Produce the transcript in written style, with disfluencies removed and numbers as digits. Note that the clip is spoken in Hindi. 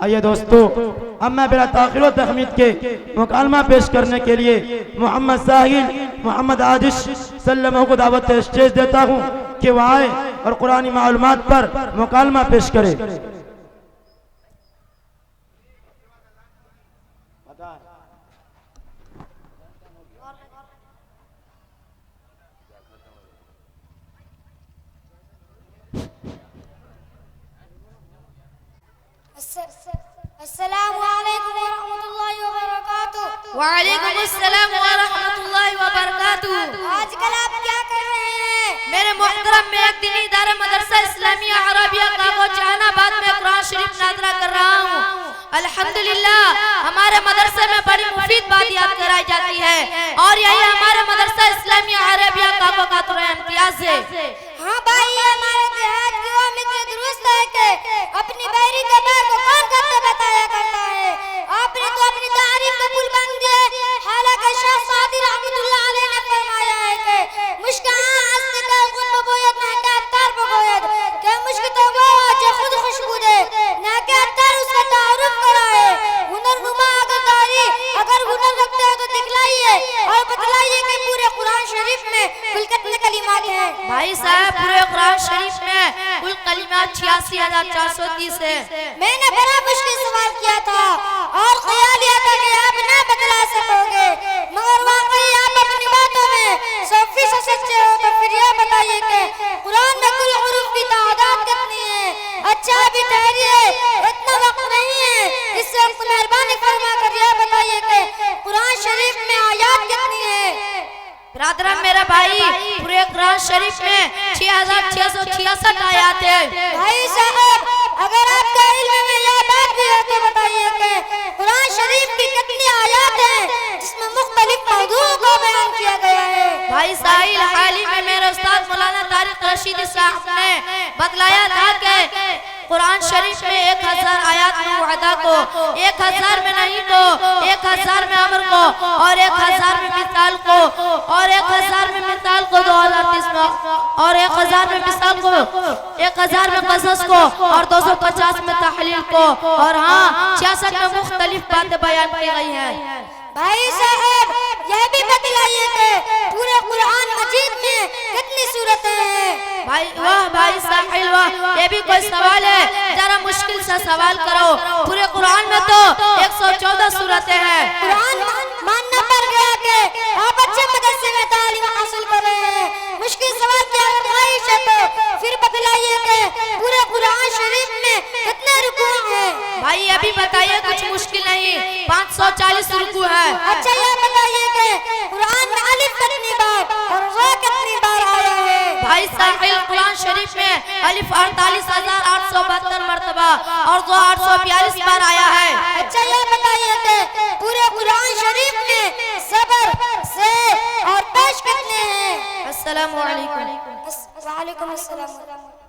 आइए दोस्तों, अब मैं बिला ताखिर व तहमीद के मुकालमा पेश करने के लिए मोहम्मद साहिल मोहम्मद आदिश सल्लल्लाहु को दावत स्टेज देता हूँ कि वह आए और कुरानी मालूमात पर मुकालमा पेश करे। अस्सलामु अलैकुम वरहमतुल्लाहि वबरकातुहू। वालेकुम अस्सलाम वरहमतुल्लाहि वबरकातुहू। आजकल आप क्या कर रहे हैं? मेरे मोहतरम, मैं एक दीनी इदारा मदरसा इस्लामिया अरबिया कागो जहानाबाद में कुरान शरीफ नाज़रा कर रहा हूँ। अल्हम्दुलिल्लाह, हमारे मदरसे में बड़ी मुफीद बातियात कराई जाती है और यही हमारे मदरसा इस्लामिया अरबिया कागो का तुरा इम्तियाज है। हाँ भाई, हमारे देहात की वो मित्र दुरुस्त है कि अपनी बहरी कबार को कौन करते बताया करता है। आपने तो अपनी तारीफ में पुल बन दिए। हालांकि शाह सादी रहमतुल्लाह अलैह ने फरमाया है कि मुश्किल आस्ते का खुद बगोयत ना के अत्तार बगोयत के मुश्किल तो वो जो खुद खुशबू दे ना के अत्तार उसका तारुफ कराए। हुनर नुमा अगर हुनर रखते हो तो दिखलाइए और बतलाइए कि पूरे कुरान शरीफ में कुल कितने कलिमात हैं। भाई साहब, पूरे कुरान शरीफ में कुल कलिमात 86,430 है। मैंने बड़ा मुश्किल सवाल किया था और ख्याल किया था कि आप ना बतला सकोगे, मगर वाकई आप अपनी बातों में 100% सच्चे हो। तो फिर यह बताइए कि कुरान में कुल हुरूफ की तादाद कितनी है? अच्छा अभी ठहरिए, इतना वक्त नहीं है। इससे मेहरबानी फरमा कर यह बताइए कि कुरान शरीफ में आयात कितनी है? ब्रादर मेरा भाई, पूरे कुरान शरीफ में 6,666 आयात है। भाई साहब, अगर आपका इल्म में यह बात भी है तो बताइए कि कुरान शरीफ की कितनी आयत हैं जिसमें मुख्तलिफ मौजूओं को बयान किया गया है? भाई साहिल, हाल ही में मेरे उस्ताद मौलाना तारिक रशीदी साहब ने बतलाया था कि कुरान शरीफ में 1000 आयात में वादा को 1000 में नहीं को 1000 में अमर को और 1000 में मिसाल को और 1000 में मिसाल को 2030 में और 1000 में मिसाल को 1000 में कसस को और 250 में तहलील को और हाँ 66 में मुख्तलिफ बातें बयान की गई हैं। भाई साहब, यह भी बतलाइए कि पूरे कुरान मजीद में कितनी सूरतें हैं? भाई वाह भाई साहिल वाह, ये भी कोई सवाल है? जरा मुश्किल सा सवाल करो। पूरे कुरान में तो 114 सूरतें हैं। कुरान मानना पड़ गया कि आप अच्छे मदरसे में तालीम हासिल कर रहे हैं। मुश्किल सवाल की अगर ख्वाहिश है तो फिर बतलाइए कि पूरे कुरान शरीफ में कितने रुकू हैं? भाई अभी बताइए, कुछ मुश्किल नहीं, 540 रुकू है। अच्छा यह बताइए कि कुरान में अलिफ कितनी बार और रा कितनी बार आया है? भाई साहिल, कुरान शरीफ में अलिफ 48,872 मर्तबा और रा 842 बार आया है। अच्छा यह बताइए कि पूरे कुरान शरीफ में सबर से और पेश कितने हैं? अस्सलामु अलैकुम। वालेकुम अस्सलाम।